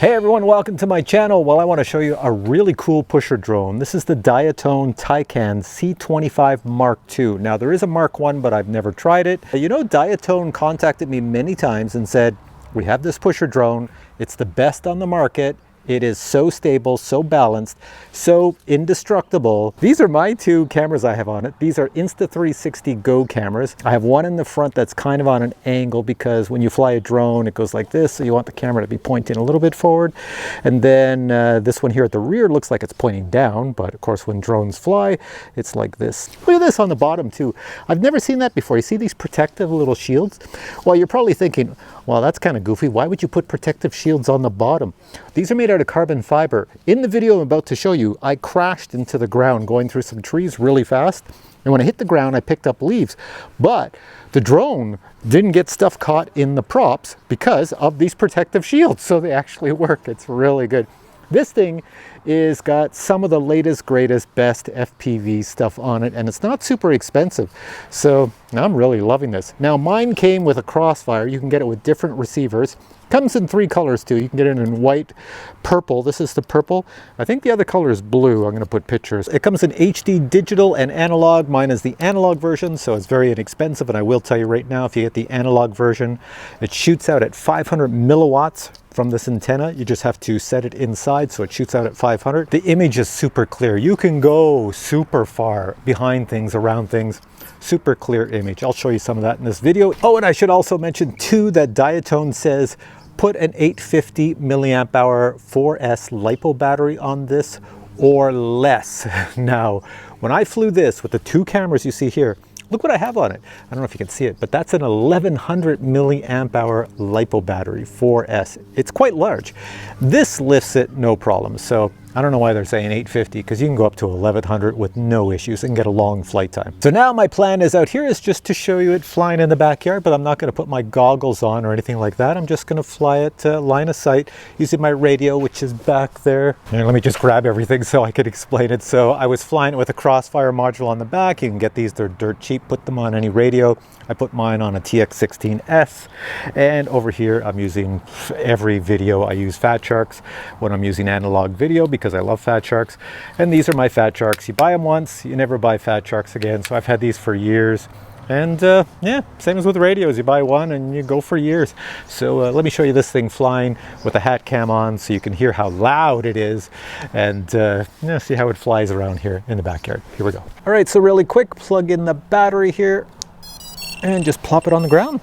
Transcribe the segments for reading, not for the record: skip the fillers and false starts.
Hey everyone, welcome to my channel. Well, I want to show you a really cool pusher drone. This is the Diatone Taycan C25 Mark II. Now there is a Mark I, but I've never tried it. You know, Diatone contacted me many times and said, we have this pusher drone. It's the best on the market. It is so stable, so balanced, so indestructible. These are my two cameras I have on it. These are Insta360 Go cameras. I have one in the front that's kind of on an angle because when you fly a drone, it goes like this. So you want the camera to be pointing a little bit forward. And then this one here at the rear looks like it's pointing down. But of course, when drones fly, it's like this. Look at this on the bottom too. I've never seen that before. You see these protective little shields? Well, you're probably thinking, well, that's kind of goofy. Why would you put protective shields on the bottom? These are made out of carbon fiber. In the video I'm about to show you, I crashed into the ground going through some trees really fast. And when I hit the ground, I picked up leaves. But the drone didn't get stuff caught in the props because of these protective shields. So they actually work. It's really good. This thing is got some of the latest, greatest, best FPV stuff on it, and it's not super expensive. So I'm really loving this. Now mine came with a crossfire. You can get it with different receivers. Comes in 3 colors too. You can get it in white, purple. This is the purple. I think the other color is blue. I'm going to put pictures. It comes in HD digital and analog. Mine is the analog version, so it's very inexpensive. And I will tell you right now, if you get the analog version, it shoots out at 500 milliwatts from this antenna. You just have to set it inside so it shoots out at 500. The image is super clear. You can go super far behind things, around things. Super clear image. I'll show you some of that in this video. Oh, and I should also mention too that Diatone says put an 850 milliamp hour 4S LiPo battery on this or less. Now, when I flew this with the 2 cameras you see here, look what I have on it. I don't know if you can see it, but that's an 1100 milliamp hour LiPo battery 4S. It's quite large. This lifts it no problem. So I don't know why they're saying 850 because you can go up to 1100 with no issues and get a long flight time. So now my plan is out here is just to show you it flying in the backyard, but I'm not going to put my goggles on or anything like that. I'm just going to fly it line of sight using my radio, which is back there. And let me just grab everything so I can explain it. So I was flying it with a crossfire module on the back. You can get these, they're dirt cheap. Put them on any radio. I put mine on a TX16S, and over here I'm using every video. I use Fat Sharks when I'm using analog video because I love Fat Sharks, and these are my Fat Sharks. You buy them once, you never buy Fat Sharks again. So I've had these for years, and yeah, same as with radios. You buy one and you go for years. So let me show you this thing flying with a hat cam on so you can hear how loud it is, and yeah, see how it flies around here in the backyard. Here we go. All right, so really quick, plug in the battery here and just plop it on the ground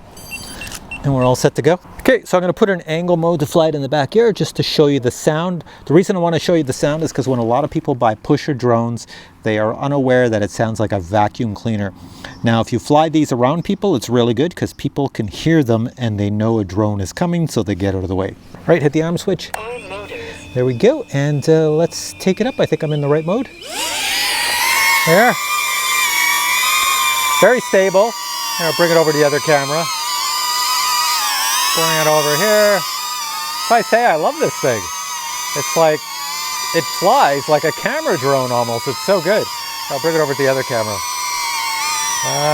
and we're all set to go. Okay, so I'm going to put an angle mode to fly it in the backyard just to show you the sound. The reason I want to show you the sound is because when a lot of people buy pusher drones, they are unaware that it sounds like a vacuum cleaner. Now, if you fly these around people, it's really good because people can hear them and they know a drone is coming, so they get out of the way. All right, hit the arm switch. There we go, and let's take it up. I think I'm in the right mode. There. Very stable. I'll bring it over to the other camera. Bring it over here. If I say I love this thing, it's like, it flies like a camera drone almost. It's so good. I'll bring it over to the other camera.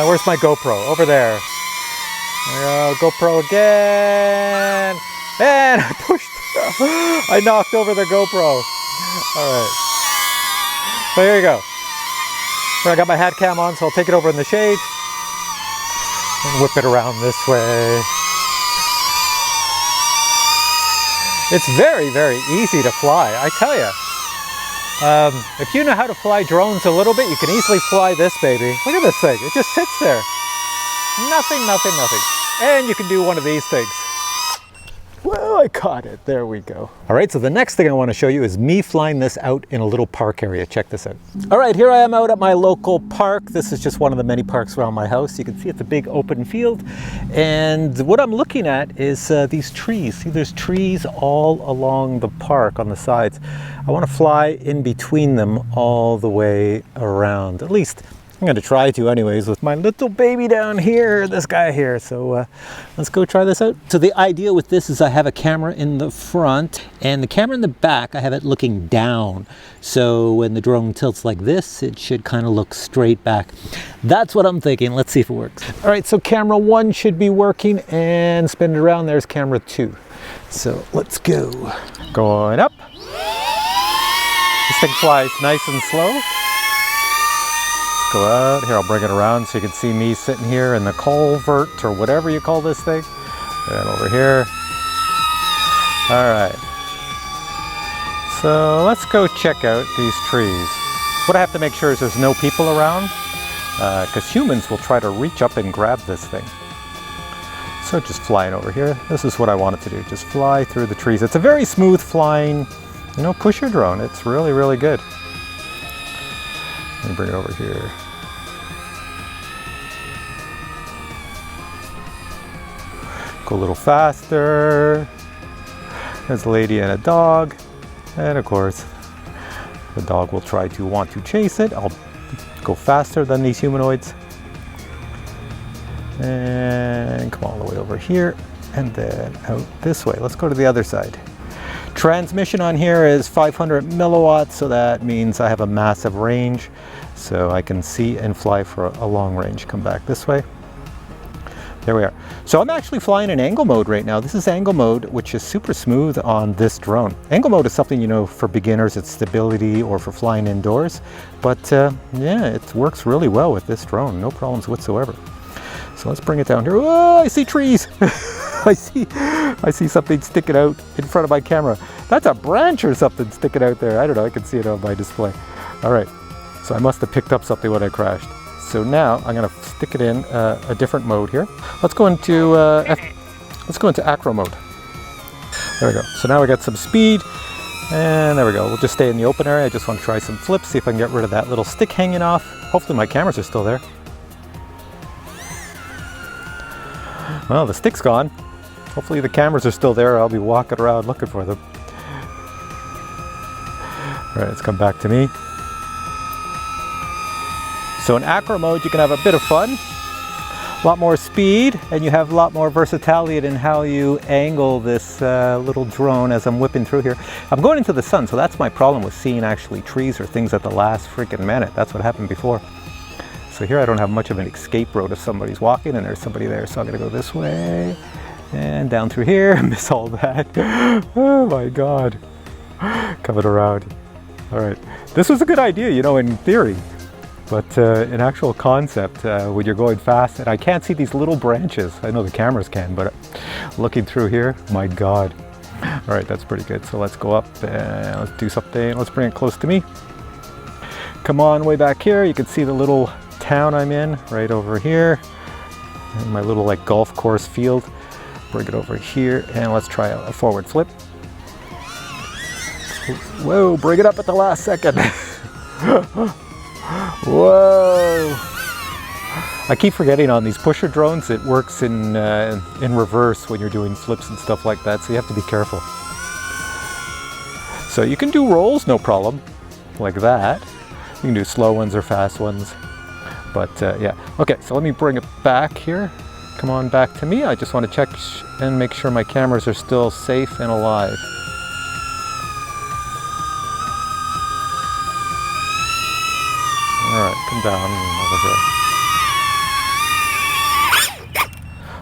Where's my GoPro? Over there. There we go, GoPro again. And I pushed, I knocked over the GoPro. All right. So here you go. I got my hat cam on, so I'll take it over in the shade and whip it around this way. It's very, very easy to fly, I tell you. If you know how to fly drones a little bit, you can easily fly this baby. Look at this thing, it just sits there. Nothing, nothing, nothing. And you can do one of these things. Well, I caught it, there we go. All right, so the next thing I want to show you is me flying this out in a little park area. Check this out. All right, here I am out at my local park. This is just one of the many parks around my house. You can see it's a big open field. And what I'm looking at is these trees. See, there's trees all along the park on the sides. I want to fly in between them all the way around, at least I'm going to try to anyways with my little baby down here, this guy here. So let's go try this out. So the idea with this is I have a camera in the front and the camera in the back, I have it looking down. So when the drone tilts like this, it should kind of look straight back. That's what I'm thinking. Let's see if it works. All right, so camera 1 should be working, and spin it around. There's camera 2. So let's go. Going up. This thing flies nice and slow. Go out here, I'll bring it around so you can see me sitting here in the culvert or whatever you call this thing. And over here. All right. So let's go check out these trees. What I have to make sure is there's no people around, because humans will try to reach up and grab this thing. So just flying over here. This is what I want it to do. Just fly through the trees. It's a very smooth flying, you know, pusher drone. It's really, really good. Let me bring it over here. Go a little faster. There's a lady and a dog. And of course, the dog will try to want to chase it. I'll go faster than these humanoids. And come all the way over here and then out this way. Let's go to the other side. Transmission on here is 500 milliwatts, so that means I have a massive range. So I can see and fly for a long range. Come back this way. There we are. So I'm actually flying in angle mode right now. This is angle mode, which is super smooth on this drone. Angle mode is something, you know, for beginners, it's stability or for flying indoors. But yeah, it works really well with this drone. No problems whatsoever. So let's bring it down here. Oh, I see trees. I see something sticking out in front of my camera. That's a branch or something sticking out there. I don't know, I can see it on my display. All right, so I must have picked up something when I crashed. So now I'm gonna stick it in a different mode here. Let's go into acro mode. There we go. So now we got some speed, and there we go. We'll just stay in the open area. I just want to try some flips, see if I can get rid of that little stick hanging off. Hopefully my cameras are still there. Well, the stick's gone. Hopefully the cameras are still there. I'll be walking around looking for them. All right, let's come back to me. So in acro mode, you can have a bit of fun, a lot more speed, and you have a lot more versatility in how you angle this little drone as I'm whipping through here. I'm going into the sun, so that's my problem with seeing actually trees or things at the last freaking minute. That's what happened before. So here I don't have much of an escape road if somebody's walking and there's somebody there. So I'm gonna go this way and down through here, miss all that. Oh my God, coming around. All right, this was a good idea, you know, in theory. But in actual concept, when you're going fast, and I can't see these little branches. I know the cameras can, but looking through here, my God. All right, that's pretty good. So let's go up and let's do something. Let's bring it close to me. Come on, way back here. You can see the little town I'm in right over here. And my little like golf course field. Bring it over here and let's try a forward flip. Whoa, bring it up at the last second. Whoa! I keep forgetting on these pusher drones it works in reverse when you're doing flips and stuff like that, so you have to be careful. So you can do rolls, no problem, like that. You can do slow ones or fast ones, but yeah. Okay, so let me bring it back here. Come on back to me. I just want to check and make sure my cameras are still safe and alive. All right, come down over here.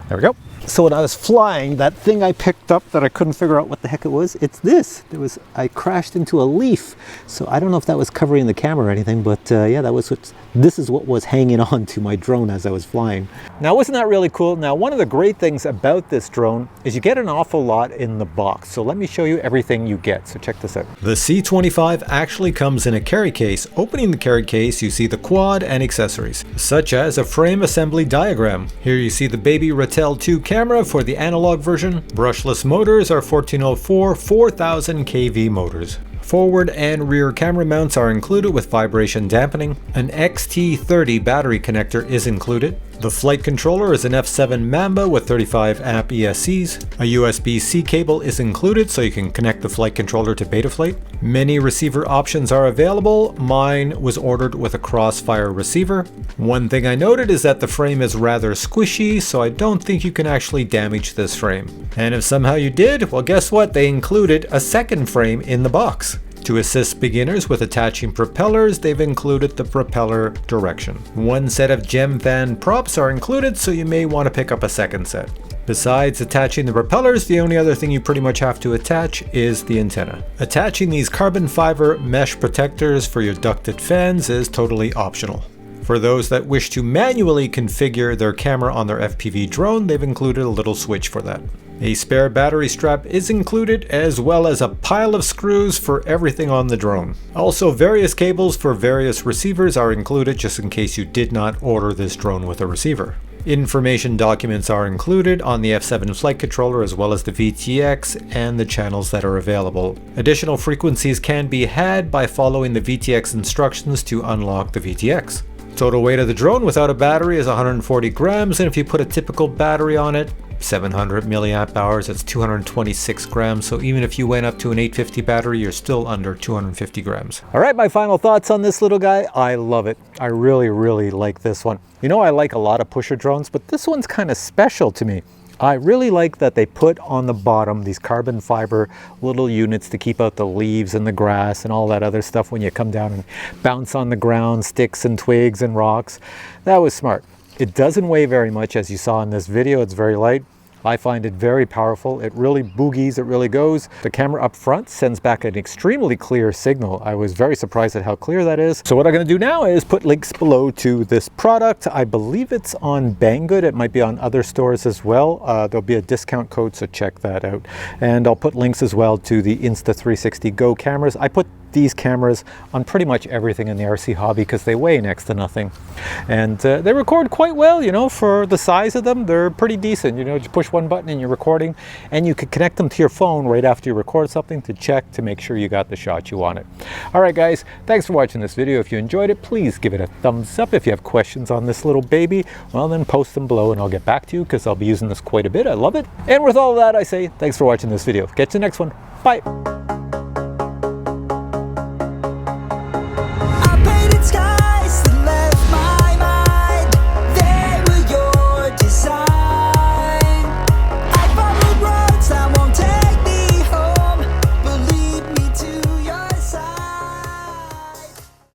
There we go. So when I was flying, that thing I picked up that I couldn't figure out what the heck it was, it's this. I crashed into a leaf. So I don't know if that was covering the camera or anything, but yeah, this is what was hanging on to my drone as I was flying. Now, wasn't that really cool? Now, one of the great things about this drone is you get an awful lot in the box. So let me show you everything you get. So check this out. The C25 actually comes in a carry case. Opening the carry case, you see the quad and accessories, such as a frame assembly diagram. Here you see the baby Ratel 2 camera for the analog version. Brushless motors are 1404 4000 kV motors. Forward and rear camera mounts are included with vibration dampening. An XT30 battery connector is included. The flight controller is an F7 Mamba with 35 amp ESCs. A USB-C cable is included so you can connect the flight controller to Betaflight. Many receiver options are available. Mine was ordered with a Crossfire receiver. One thing I noted is that the frame is rather squishy, so I don't think you can actually damage this frame. And if somehow you did, well, guess what? They included a second frame in the box. To assist beginners with attaching propellers, they've included the propeller direction. One set of gem fan props are included, so you may want to pick up a second set. Besides attaching the propellers, the only other thing you pretty much have to attach is the antenna. Attaching these carbon fiber mesh protectors for your ducted fans is totally optional. For those that wish to manually configure their camera on their FPV drone, they've included a little switch for that. A spare battery strap is included, as well as a pile of screws for everything on the drone. Also, various cables for various receivers are included just in case you did not order this drone with a receiver. Information documents are included on the F7 flight controller, as well as the VTX and the channels that are available. Additional frequencies can be had by following the VTX instructions to unlock the VTX. Total weight of the drone without a battery is 140 grams, and if you put a typical battery on it, 700 milliamp hours, that's 226 grams. So even if you went up to an 850 battery, you're still under 250 grams. All right, my final thoughts on this little guy. I love it. I really like this one. You know, I like a lot of pusher drones, but this one's kind of special to me. I really like that they put on the bottom these carbon fiber little units to keep out the leaves and the grass and all that other stuff when you come down and bounce on the ground, sticks and twigs and rocks. That was smart. It doesn't weigh very much, as you saw in this video. It's very light. I find it very powerful. It really boogies, it really goes. The camera up front sends back an extremely clear signal. I was very surprised at how clear that is. So what I'm gonna do now is put links below to this product. I believe it's on Banggood. It might be on other stores as well. There'll be a discount code, so check that out. And I'll put links as well to the Insta360 Go cameras. I put these cameras on pretty much everything in the RC hobby because they weigh next to nothing, and they record quite well. You know, for the size of them, they're pretty decent. You know, just push one button and you're recording, and you can connect them to your phone right after you record something to check to make sure you got the shot you wanted. All right guys, thanks for watching this video. If you enjoyed it, please give it a thumbs up. If you have questions on this little baby, well, then post them below and I'll get back to you because I'll be using this quite a bit. I love it. And with all of that, I say thanks for watching this video. Catch you in the next one. Bye.